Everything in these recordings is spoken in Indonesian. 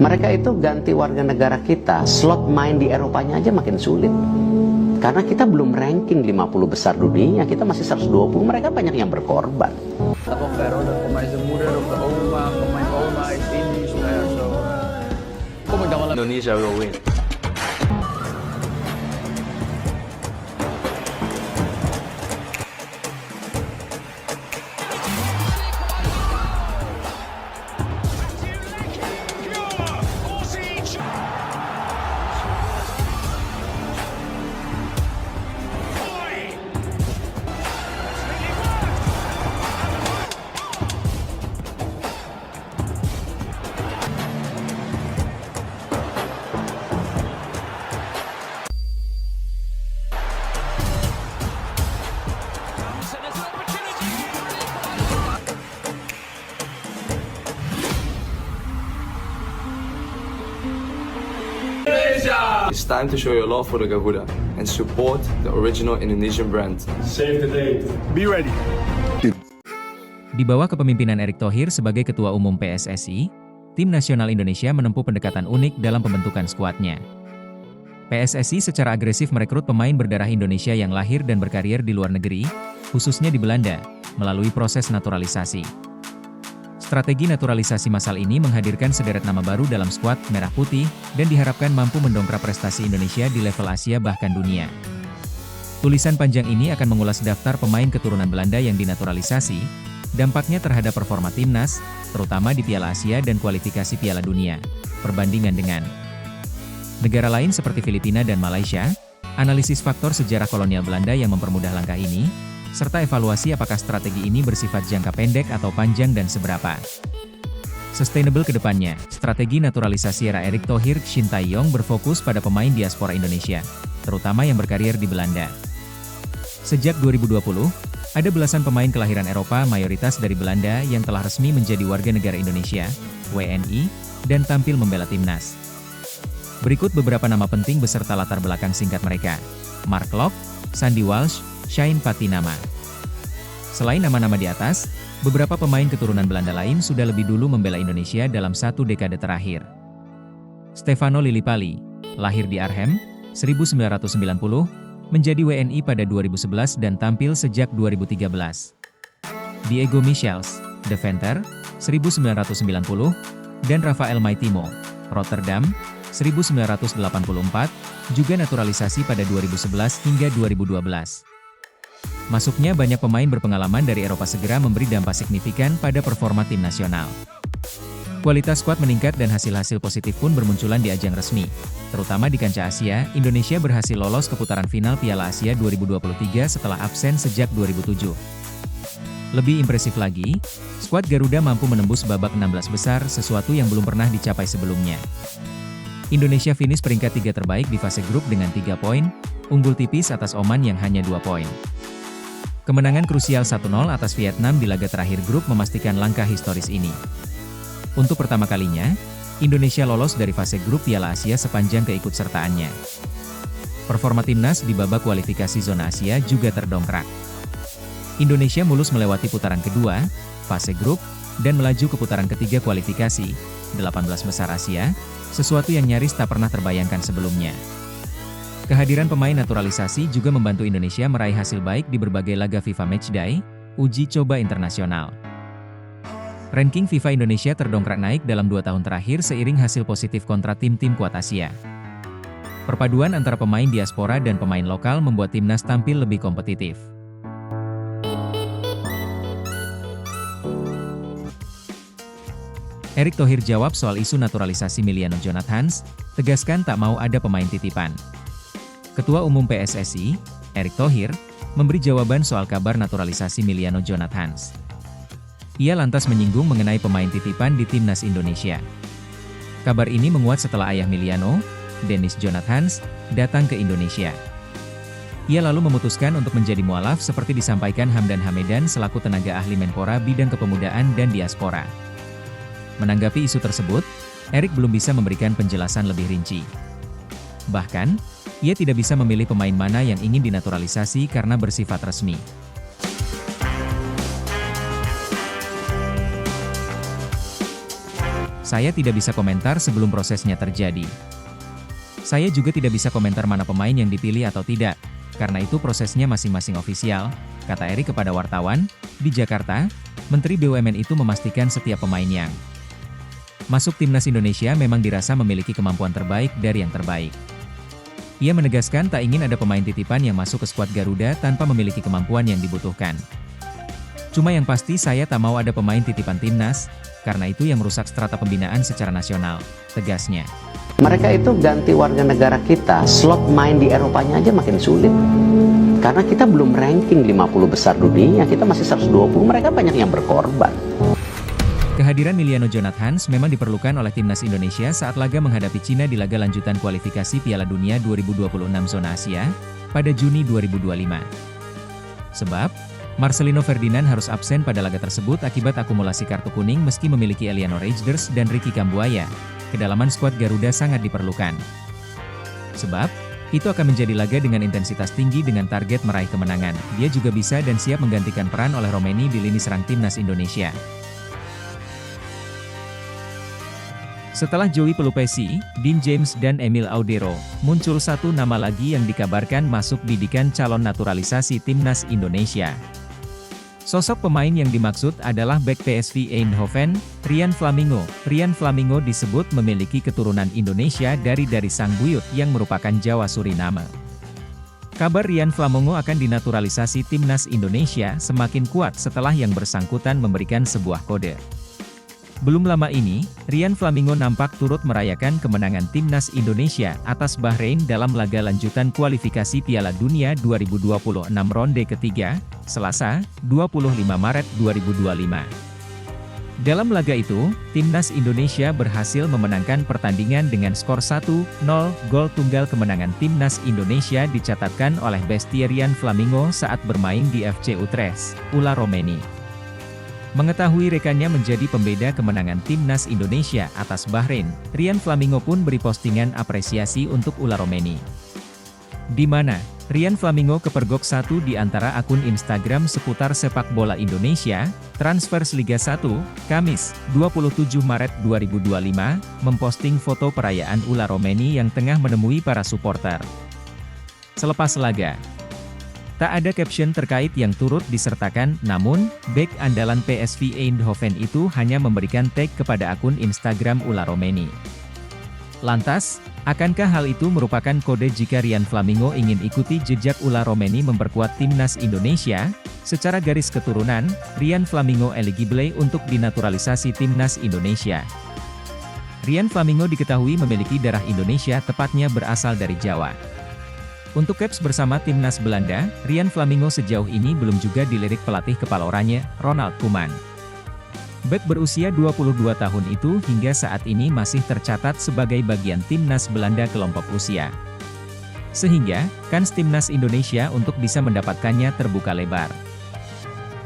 Mereka itu ganti warga negara kita, slot main di Eropanya aja makin sulit. Karena kita belum ranking 50 besar dunia, kita masih 120, mereka banyak yang berkorban. Pero pemain muda, pemain Oma, Indonesia, Indonesia will win. It's time to show your love for the Garuda and support the original Indonesian brand. Save the date. Be ready. Di bawah kepemimpinan Erick Thohir sebagai Ketua Umum PSSI, Tim Nasional Indonesia menempuh pendekatan unik dalam pembentukan skuadnya. PSSI secara agresif merekrut pemain berdarah Indonesia yang lahir dan berkarier di luar negeri, khususnya di Belanda, melalui proses naturalisasi. Strategi naturalisasi massal ini menghadirkan sederet nama baru dalam skuad Merah Putih dan diharapkan mampu mendongkrak prestasi Indonesia di level Asia bahkan dunia. Tulisan panjang ini akan mengulas daftar pemain keturunan Belanda yang dinaturalisasi, dampaknya terhadap performa timnas, terutama di Piala Asia dan kualifikasi Piala Dunia, perbandingan dengan negara lain seperti Filipina dan Malaysia, analisis faktor sejarah kolonial Belanda yang mempermudah langkah ini, serta evaluasi apakah strategi ini bersifat jangka pendek atau panjang dan seberapa sustainable ke depannya. Strategi naturalisasi era Erick Thohir Shin Tae-yong berfokus pada pemain diaspora Indonesia, terutama yang berkarier di Belanda. Sejak 2020, ada belasan pemain kelahiran Eropa mayoritas dari Belanda yang telah resmi menjadi warga negara Indonesia, WNI, dan tampil membela timnas. Berikut beberapa nama penting beserta latar belakang singkat mereka. Mark Locke, Sandy Walsh, Shane Patinama. Selain nama-nama di atas, beberapa pemain keturunan Belanda lain sudah lebih dulu membela Indonesia dalam satu dekade terakhir. Stefano Lillipali, lahir di Arnhem, 1990, menjadi WNI pada 2011 dan tampil sejak 2013. Diego Michels, Deventer, 1990, dan Rafael Maitimo, Rotterdam, 1984, juga naturalisasi pada 2011 hingga 2012. Masuknya banyak pemain berpengalaman dari Eropa segera memberi dampak signifikan pada performa tim nasional. Kualitas skuad meningkat dan hasil-hasil positif pun bermunculan di ajang resmi. Terutama di kancah Asia, Indonesia berhasil lolos ke putaran final Piala Asia 2023 setelah absen sejak 2007. Lebih impresif lagi, skuad Garuda mampu menembus babak 16 besar, sesuatu yang belum pernah dicapai sebelumnya. Indonesia finish peringkat 3 terbaik di fase grup dengan 3 poin, unggul tipis atas Oman yang hanya 2 poin. Kemenangan krusial 1-0 atas Vietnam di laga terakhir grup memastikan langkah historis ini. Untuk pertama kalinya, Indonesia lolos dari fase grup Piala Asia sepanjang keikutsertaannya. Performa timnas di babak kualifikasi zona Asia juga terdongkrak. Indonesia mulus melewati putaran kedua, fase grup, dan melaju ke putaran ketiga kualifikasi, 18 besar Asia, sesuatu yang nyaris tak pernah terbayangkan sebelumnya. Kehadiran pemain naturalisasi juga membantu Indonesia meraih hasil baik di berbagai laga FIFA Matchday, uji coba internasional. Ranking FIFA Indonesia terdongkrak naik dalam 2 tahun terakhir seiring hasil positif kontra tim-tim kuat Asia. Perpaduan antara pemain diaspora dan pemain lokal membuat timnas tampil lebih kompetitif. Erick Thohir jawab soal isu naturalisasi Miliano Jonathans, tegaskan tak mau ada pemain titipan. Ketua Umum PSSI, Erick Thohir, memberi jawaban soal kabar naturalisasi Miliano Jonathans. Ia lantas menyinggung mengenai pemain titipan di timnas Indonesia. Kabar ini menguat setelah ayah Miliano, Dennis Jonathans, datang ke Indonesia. Ia lalu memutuskan untuk menjadi mualaf seperti disampaikan Hamdan Hamedan selaku tenaga ahli Menpora bidang kepemudaan dan diaspora. Menanggapi isu tersebut, Erick belum bisa memberikan penjelasan lebih rinci. Bahkan, ia tidak bisa memilih pemain mana yang ingin dinaturalisasi karena bersifat resmi. Saya tidak bisa komentar sebelum prosesnya terjadi. Saya juga tidak bisa komentar mana pemain yang dipilih atau tidak, karena itu prosesnya masing-masing ofisial, kata Erik kepada wartawan. Di Jakarta, Menteri BUMN itu memastikan setiap pemain yang masuk timnas Indonesia memang dirasa memiliki kemampuan terbaik dari yang terbaik. Ia menegaskan tak ingin ada pemain titipan yang masuk ke skuad Garuda tanpa memiliki kemampuan yang dibutuhkan. Cuma yang pasti saya tak mau ada pemain titipan timnas, karena itu yang merusak strata pembinaan secara nasional, tegasnya. Mereka itu ganti warga negara kita, slot main di Eropanya aja makin sulit. Karena kita belum ranking 50 besar dunia, kita masih 120, mereka banyak yang berkorban. Kehadiran Miliano Jonathans memang diperlukan oleh timnas Indonesia saat laga menghadapi Cina di laga lanjutan kualifikasi Piala Dunia 2026 zona Asia, pada Juni 2025. Sebab, Marcelino Ferdinand harus absen pada laga tersebut akibat akumulasi kartu kuning meski memiliki Eliano Reijnders dan Ricky Kambuaya. Kedalaman skuad Garuda sangat diperlukan. Sebab, itu akan menjadi laga dengan intensitas tinggi dengan target meraih kemenangan. Dia juga bisa dan siap menggantikan peran oleh Romeni di lini serang timnas Indonesia. Setelah Joey Pelupesi, Dean James dan Emil Audero, muncul satu nama lagi yang dikabarkan masuk bidikan calon naturalisasi timnas Indonesia. Sosok pemain yang dimaksud adalah bek PSV Eindhoven, Rian Flamingo. Rian Flamingo disebut memiliki keturunan Indonesia dari sang buyut yang merupakan Jawa Suriname. Kabar Rian Flamingo akan dinaturalisasi timnas Indonesia semakin kuat setelah yang bersangkutan memberikan sebuah kode. Belum lama ini, Rian Flamingo nampak turut merayakan kemenangan timnas Indonesia atas Bahrain dalam laga lanjutan kualifikasi Piala Dunia 2026 ronde ketiga, Selasa, 25 Maret 2025. Dalam laga itu, timnas Indonesia berhasil memenangkan pertandingan dengan skor 1-0. Gol tunggal kemenangan timnas Indonesia dicatatkan oleh bestie Rian Flamingo saat bermain di FC Utrecht, Ula Romeni. Mengetahui rekannya menjadi pembeda kemenangan timnas Indonesia atas Bahrain, Rian Flamingo pun beri postingan apresiasi untuk Ula Romeni. Di mana, Rian Flamingo kepergok satu di antara akun Instagram seputar sepak bola Indonesia, Transfers Liga 1, Kamis, 27 Maret 2025, memposting foto perayaan Ula Romeni yang tengah menemui para supporter. Selepas laga, tak ada caption terkait yang turut disertakan, namun, bek andalan PSV Eindhoven itu hanya memberikan tag kepada akun Instagram Ula Romeni. Lantas, akankah hal itu merupakan kode jika Rian Flamingo ingin ikuti jejak Ula Romeni memperkuat timnas Indonesia? Secara garis keturunan, Rian Flamingo eligible untuk dinaturalisasi timnas Indonesia. Rian Flamingo diketahui memiliki darah Indonesia, tepatnya berasal dari Jawa. Untuk caps bersama timnas Belanda, Rian Flamingo sejauh ini belum juga dilirik pelatih kepala oranye, Ronald Koeman. Bek berusia 22 tahun itu hingga saat ini masih tercatat sebagai bagian timnas Belanda kelompok usia. Sehingga, kans timnas Indonesia untuk bisa mendapatkannya terbuka lebar.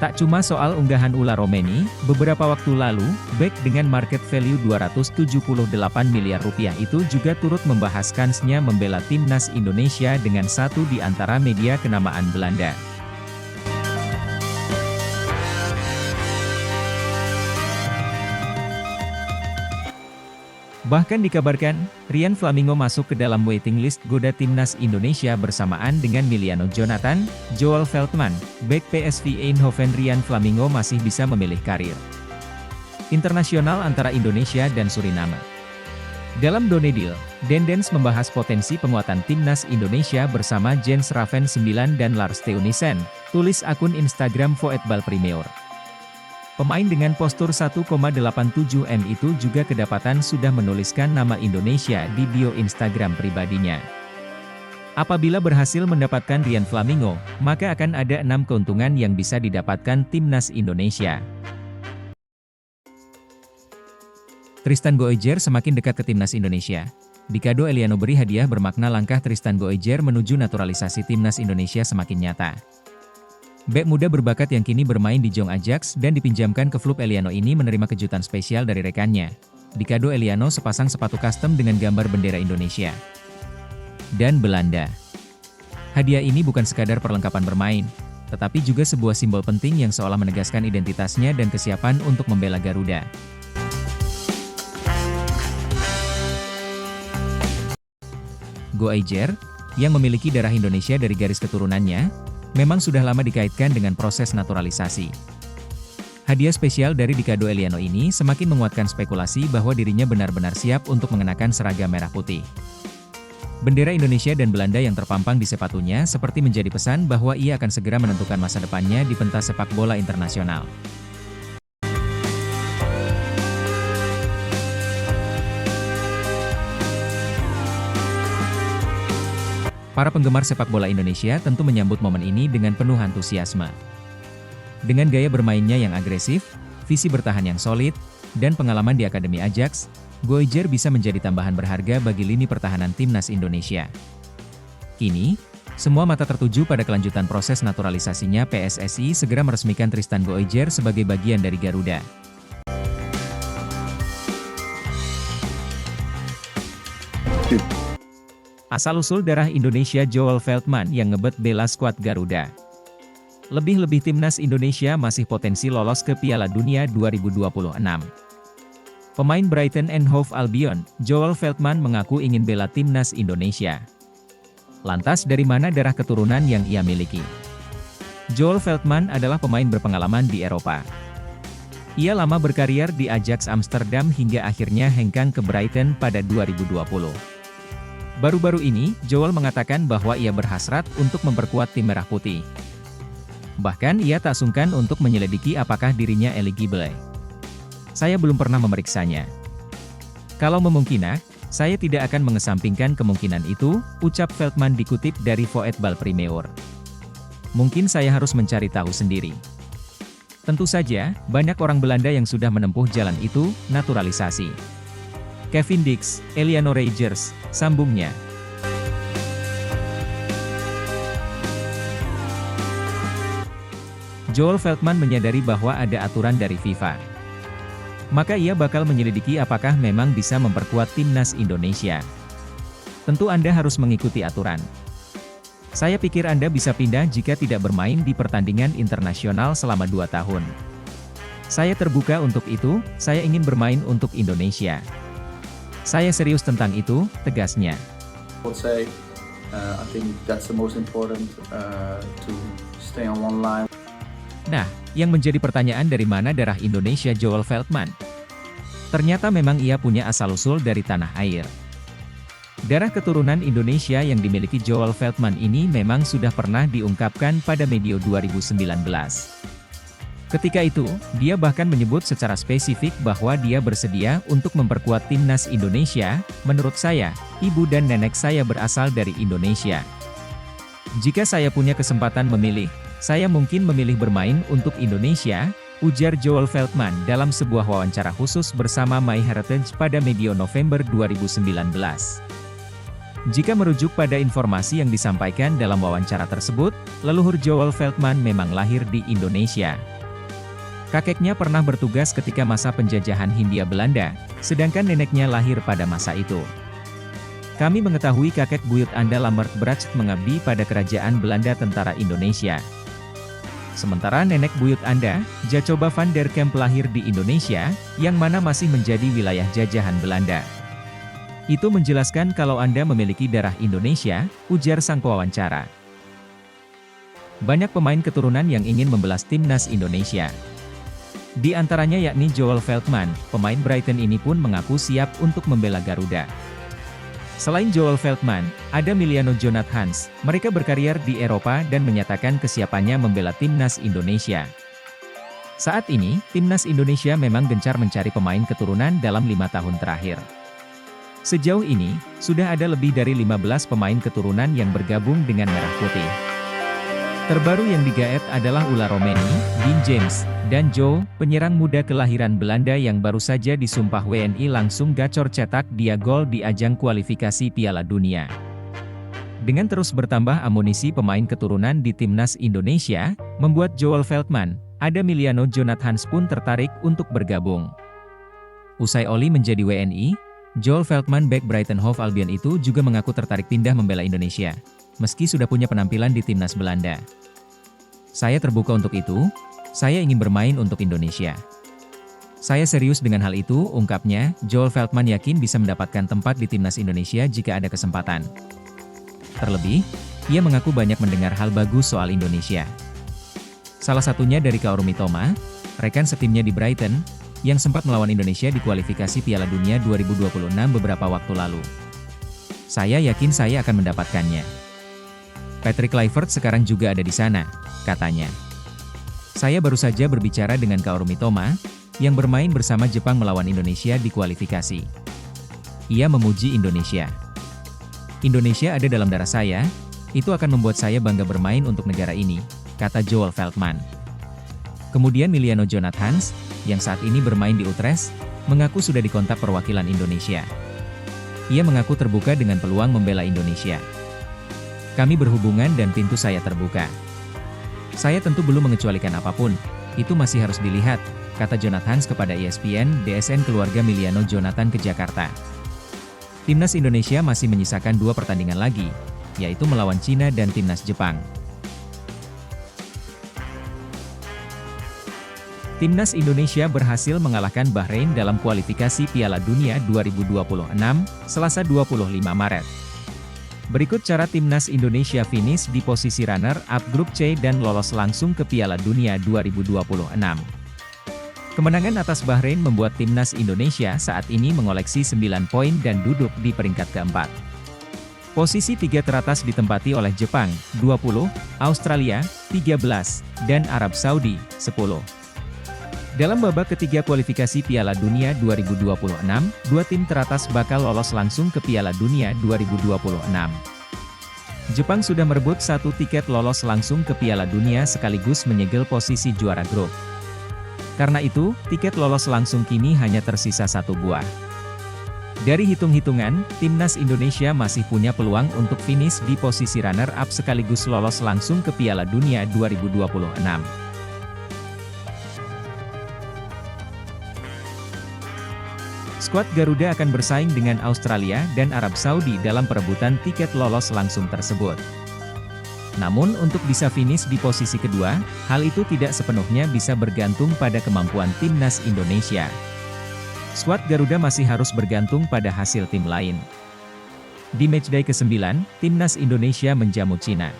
Tak cuma soal unggahan Ula Romeni, beberapa waktu lalu, bek dengan market value 278 miliar rupiah itu juga turut membahas kansnya membela timnas Indonesia dengan satu di antara media kenamaan Belanda. Bahkan dikabarkan, Rian Flamingo masuk ke dalam waiting list goda timnas Indonesia bersamaan dengan Miliano Jonathan, Joel Veltman, bek PSV Eindhoven. Rian Flamingo masih bisa memilih karir internasional antara Indonesia dan Suriname. Dalam Donedil, Dendens membahas potensi penguatan timnas Indonesia bersama Jens Raven 9 dan Lars Teunissen, tulis akun Instagram Voetbal Premier. Pemain dengan postur 1,87 m itu juga kedapatan sudah menuliskan nama Indonesia di bio Instagram pribadinya. Apabila berhasil mendapatkan Rian Flamingo, maka akan ada 6 keuntungan yang bisa didapatkan timnas Indonesia. Tristan Goejer semakin dekat ke timnas Indonesia. Di kado Eliano beri hadiah bermakna langkah Tristan Goejer menuju naturalisasi timnas Indonesia semakin nyata. Bek muda berbakat yang kini bermain di Jong Ajax dan dipinjamkan ke klub Eliano ini menerima kejutan spesial dari rekannya. Di kado Eliano sepasang sepatu custom dengan gambar bendera Indonesia dan Belanda. Hadiah ini bukan sekadar perlengkapan bermain, tetapi juga sebuah simbol penting yang seolah menegaskan identitasnya dan kesiapan untuk membela Garuda. Goijer, yang memiliki darah Indonesia dari garis keturunannya, memang sudah lama dikaitkan dengan proses naturalisasi. Hadiah spesial dari Dikado Eliano ini semakin menguatkan spekulasi bahwa dirinya benar-benar siap untuk mengenakan seragam merah putih. Bendera Indonesia dan Belanda yang terpampang di sepatunya seperti menjadi pesan bahwa ia akan segera menentukan masa depannya di pentas sepak bola internasional. Para penggemar sepak bola Indonesia tentu menyambut momen ini dengan penuh antusiasme. Dengan gaya bermainnya yang agresif, visi bertahan yang solid, dan pengalaman di Akademi Ajax, Goijer bisa menjadi tambahan berharga bagi lini pertahanan timnas Indonesia. Kini, semua mata tertuju pada kelanjutan proses naturalisasinya. PSSI segera meresmikan Tristan Goijer sebagai bagian dari Garuda. Asal-usul darah Indonesia Joel Veltman yang ngebet bela skuad Garuda. Lebih-lebih timnas Indonesia masih potensi lolos ke Piala Dunia 2026. Pemain Brighton and Hove Albion, Joel Veltman mengaku ingin bela timnas Indonesia. Lantas dari mana darah keturunan yang ia miliki? Joel Veltman adalah pemain berpengalaman di Eropa. Ia lama berkarier di Ajax Amsterdam hingga akhirnya hengkang ke Brighton pada 2020. Baru-baru ini, Joel mengatakan bahwa ia berhasrat untuk memperkuat tim merah putih. Bahkan ia tak sungkan untuk menyelidiki apakah dirinya eligible. Saya belum pernah memeriksanya. Kalau memungkinkan, saya tidak akan mengesampingkan kemungkinan itu, ucap Veltman dikutip dari Voetbal Premier. Mungkin saya harus mencari tahu sendiri. Tentu saja, banyak orang Belanda yang sudah menempuh jalan itu, naturalisasi. Kevin Dix, Eliano Reijers, sambungnya. Joel Veltman menyadari bahwa ada aturan dari FIFA. Maka ia bakal menyelidiki apakah memang bisa memperkuat timnas Indonesia. Tentu Anda harus mengikuti aturan. Saya pikir Anda bisa pindah jika tidak bermain di pertandingan internasional selama 2 tahun. Saya terbuka untuk itu, saya ingin bermain untuk Indonesia. Saya serius tentang itu, tegasnya. I would say, I think that's the most important to stay on one line. Nah, yang menjadi pertanyaan dari mana darah Indonesia Joel Veltman? Ternyata memang ia punya asal-usul dari tanah air. Darah keturunan Indonesia yang dimiliki Joel Veltman ini memang sudah pernah diungkapkan pada medio 2019. Ketika itu, dia bahkan menyebut secara spesifik bahwa dia bersedia untuk memperkuat timnas Indonesia. Menurut saya, ibu dan nenek saya berasal dari Indonesia. Jika saya punya kesempatan memilih, saya mungkin memilih bermain untuk Indonesia, ujar Joel Veltman dalam sebuah wawancara khusus bersama My Heritage pada medio November 2019. Jika merujuk pada informasi yang disampaikan dalam wawancara tersebut, leluhur Joel Veltman memang lahir di Indonesia. Kakeknya pernah bertugas ketika masa penjajahan Hindia Belanda, sedangkan neneknya lahir pada masa itu. Kami mengetahui kakek buyut Anda Lambert Bracht mengabdi pada kerajaan Belanda Tentara Indonesia. Sementara nenek buyut Anda, Jacoba van der Kemp lahir di Indonesia, yang mana masih menjadi wilayah jajahan Belanda. Itu menjelaskan kalau Anda memiliki darah Indonesia, ujar sang pewawancara. Banyak pemain keturunan yang ingin membelas timnas Indonesia. Di antaranya yakni Joel Veltman, pemain Brighton ini pun mengaku siap untuk membela Garuda. Selain Joel Veltman, ada Miliano Jonathans. Mereka berkarier di Eropa dan menyatakan kesiapannya membela timnas Indonesia. Saat ini, timnas Indonesia memang gencar mencari pemain keturunan dalam 5 tahun terakhir. Sejauh ini, sudah ada lebih dari 15 pemain keturunan yang bergabung dengan Merah Putih. Terbaru yang digaet adalah Ula Romeni, Dean James, dan Joe, penyerang muda kelahiran Belanda yang baru saja disumpah WNI langsung gacor cetak dia gol di ajang kualifikasi Piala Dunia. Dengan terus bertambah amunisi pemain keturunan di timnas Indonesia, membuat Joel Veltman, ada Miliano Jonathans pun tertarik untuk bergabung. Usai Oli menjadi WNI, Joel Veltman bek Brighton Hove Albion itu juga mengaku tertarik pindah membela Indonesia. Meski sudah punya penampilan di timnas Belanda. Saya terbuka untuk itu, saya ingin bermain untuk Indonesia. Saya serius dengan hal itu, ungkapnya. Joel Veltman yakin bisa mendapatkan tempat di timnas Indonesia jika ada kesempatan. Terlebih, ia mengaku banyak mendengar hal bagus soal Indonesia. Salah satunya dari Kaoru Mitoma, rekan setimnya di Brighton, yang sempat melawan Indonesia di kualifikasi Piala Dunia 2026 beberapa waktu lalu. Saya yakin saya akan mendapatkannya. Patrick Kluivert sekarang juga ada di sana, katanya. Saya baru saja berbicara dengan Kaoru Mitoma, yang bermain bersama Jepang melawan Indonesia di kualifikasi. Ia memuji Indonesia. Indonesia ada dalam darah saya, itu akan membuat saya bangga bermain untuk negara ini, kata Joel Veltman. Kemudian Miliano Jonathans, yang saat ini bermain di Utrecht, mengaku sudah dikontak perwakilan Indonesia. Ia mengaku terbuka dengan peluang membela Indonesia. Kami berhubungan dan pintu saya terbuka. Saya tentu belum mengecualikan apapun, itu masih harus dilihat, kata Jonathans kepada ESPN. DSN keluarga Miliano Jonathan ke Jakarta. Timnas Indonesia masih menyisakan 2 pertandingan lagi, yaitu melawan Cina dan Timnas Jepang. Timnas Indonesia berhasil mengalahkan Bahrain dalam kualifikasi Piala Dunia 2026, Selasa 25 Maret. Berikut cara Timnas Indonesia finish di posisi runner-up grup C dan lolos langsung ke Piala Dunia 2026. Kemenangan atas Bahrain membuat Timnas Indonesia saat ini mengoleksi 9 poin dan duduk di peringkat keempat. Posisi 3 teratas ditempati oleh Jepang, 20, Australia, 13, dan Arab Saudi, 10. Dalam babak ketiga kualifikasi Piala Dunia 2026, 2 tim teratas bakal lolos langsung ke Piala Dunia 2026. Jepang sudah merebut 1 tiket lolos langsung ke Piala Dunia sekaligus menyegel posisi juara grup. Karena itu, tiket lolos langsung kini hanya tersisa 1 buah. Dari hitung-hitungan, Timnas Indonesia masih punya peluang untuk finish di posisi runner-up sekaligus lolos langsung ke Piala Dunia 2026. Skuad Garuda akan bersaing dengan Australia dan Arab Saudi dalam perebutan tiket lolos langsung tersebut. Namun untuk bisa finish di posisi kedua, hal itu tidak sepenuhnya bisa bergantung pada kemampuan Timnas Indonesia. Skuad Garuda masih harus bergantung pada hasil tim lain. Di matchday ke-9, Timnas Indonesia menjamu Cina.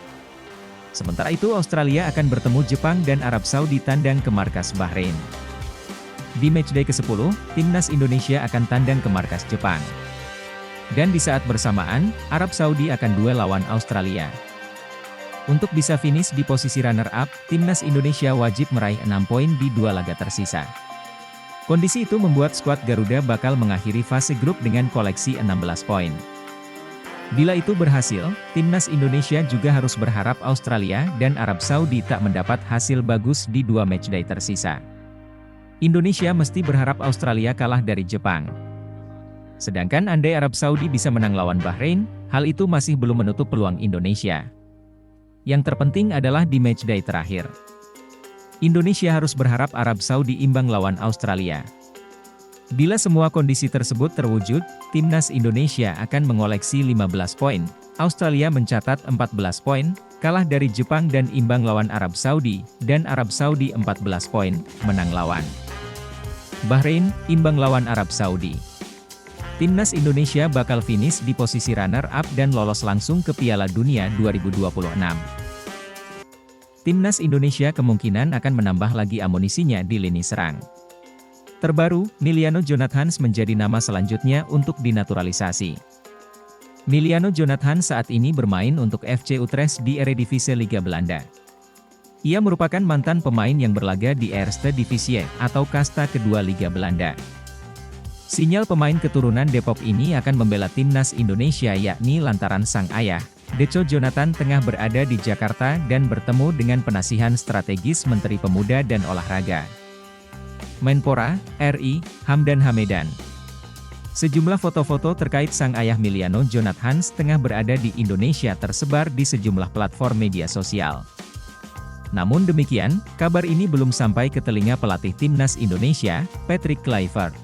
Sementara itu Australia akan bertemu Jepang dan Arab Saudi tandang ke markas Bahrain. Di matchday ke-10, Timnas Indonesia akan tandang ke markas Jepang. Dan di saat bersamaan, Arab Saudi akan duel lawan Australia. Untuk bisa finish di posisi runner-up, Timnas Indonesia wajib meraih 6 poin di 2 laga tersisa. Kondisi itu membuat skuad Garuda bakal mengakhiri fase grup dengan koleksi 16 poin. Bila itu berhasil, Timnas Indonesia juga harus berharap Australia dan Arab Saudi tak mendapat hasil bagus di 2 matchday tersisa. Indonesia mesti berharap Australia kalah dari Jepang. Sedangkan andai Arab Saudi bisa menang lawan Bahrain, hal itu masih belum menutup peluang Indonesia. Yang terpenting adalah di matchday terakhir. Indonesia harus berharap Arab Saudi imbang lawan Australia. Bila semua kondisi tersebut terwujud, Timnas Indonesia akan mengoleksi 15 poin, Australia mencatat 14 poin, kalah dari Jepang dan imbang lawan Arab Saudi, dan Arab Saudi 14 poin, menang lawan Bahrain, imbang lawan Arab Saudi. Timnas Indonesia bakal finish di posisi runner-up dan lolos langsung ke Piala Dunia 2026. Timnas Indonesia kemungkinan akan menambah lagi amunisinya di lini serang. Terbaru, Miliano Jonathans menjadi nama selanjutnya untuk dinaturalisasi. Miliano Jonathans saat ini bermain untuk FC Utrecht di Eredivisie Liga Belanda. Ia merupakan mantan pemain yang berlaga di Eerste Divisie atau kasta kedua Liga Belanda. Sinyal pemain keturunan Depok ini akan membela Timnas Indonesia yakni lantaran sang ayah, Deco Jonathan tengah berada di Jakarta dan bertemu dengan penasihan strategis Menteri Pemuda dan Olahraga, Menpora, RI, Hamdan Hamedan. Sejumlah foto-foto terkait sang ayah Miliano Jonathans tengah berada di Indonesia tersebar di sejumlah platform media sosial. Namun demikian, kabar ini belum sampai ke telinga pelatih Timnas Indonesia, Patrick Kluivert.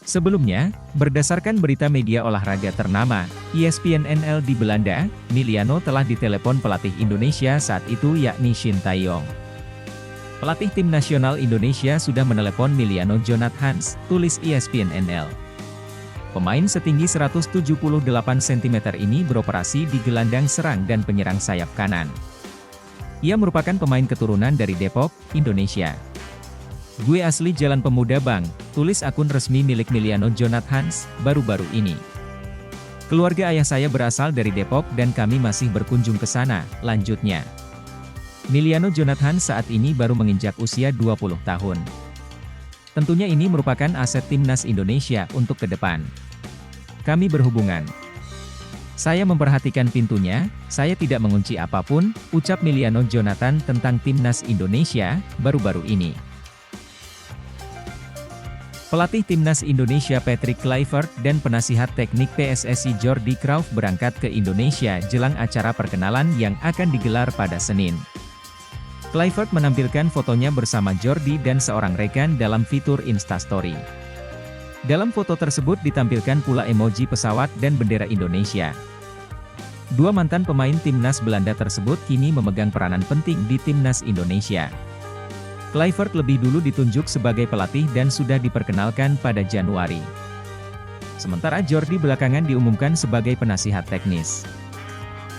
Sebelumnya, berdasarkan berita media olahraga ternama, ESPN NL di Belanda, Miliano telah ditelepon pelatih Indonesia saat itu yakni Shin Tae-yong. Pelatih tim nasional Indonesia sudah menelepon Miliano Jonathans, tulis ESPN NL. Pemain setinggi 178 cm ini beroperasi di gelandang serang dan penyerang sayap kanan. Ia merupakan pemain keturunan dari Depok, Indonesia. "Gue asli Jalan Pemuda Bang," tulis akun resmi milik Miliano Jonathans, baru-baru ini. "Keluarga ayah saya berasal dari Depok dan kami masih berkunjung ke sana," lanjutnya. Miliano Jonathans saat ini baru menginjak usia 20 tahun. Tentunya ini merupakan aset timnas Indonesia untuk ke depan. "Kami berhubungan. Saya memperhatikan pintunya, saya tidak mengunci apapun," ucap Miliano Jonathans tentang timnas Indonesia, baru-baru ini. Pelatih timnas Indonesia Patrick Kluivert dan penasihat teknik PSSI Jordi Cruijff berangkat ke Indonesia jelang acara perkenalan yang akan digelar pada Senin. Kluivert menampilkan fotonya bersama Jordi dan seorang rekan dalam fitur Instastory. Dalam foto tersebut ditampilkan pula emoji pesawat dan bendera Indonesia. Dua mantan pemain timnas Belanda tersebut kini memegang peranan penting di timnas Indonesia. Kluivert lebih dulu ditunjuk sebagai pelatih dan sudah diperkenalkan pada Januari. Sementara Jordi belakangan diumumkan sebagai penasihat teknis.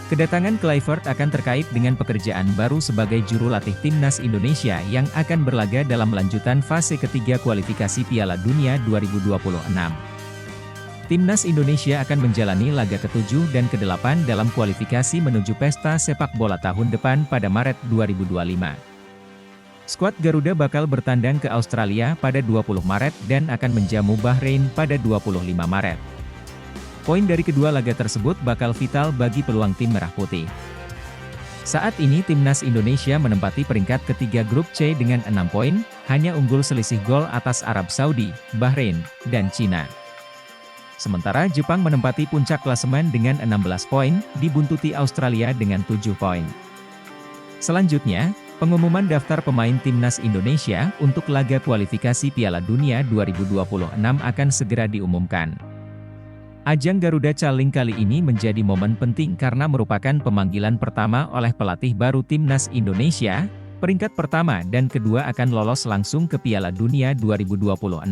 Kedatangan Kluivert akan terkait dengan pekerjaan baru sebagai juru latih timnas Indonesia yang akan berlaga dalam lanjutan fase ketiga kualifikasi Piala Dunia 2026. Timnas Indonesia akan menjalani laga ke-7 dan ke-8 dalam kualifikasi menuju pesta sepak bola tahun depan pada Maret 2025. Skuad Garuda bakal bertandang ke Australia pada 20 Maret dan akan menjamu Bahrain pada 25 Maret. Poin dari kedua laga tersebut bakal vital bagi peluang tim Merah Putih. Saat ini timnas Indonesia menempati peringkat ketiga grup C dengan 6 poin, hanya unggul selisih gol atas Arab Saudi, Bahrain, dan Cina. Sementara Jepang menempati puncak klasemen dengan 16 poin, dibuntuti Australia dengan 7 poin. Selanjutnya, pengumuman daftar pemain timnas Indonesia untuk laga kualifikasi Piala Dunia 2026 akan segera diumumkan. Ajang Garuda Challenge kali ini menjadi momen penting karena merupakan pemanggilan pertama oleh pelatih baru timnas Indonesia, peringkat pertama dan kedua akan lolos langsung ke Piala Dunia 2026.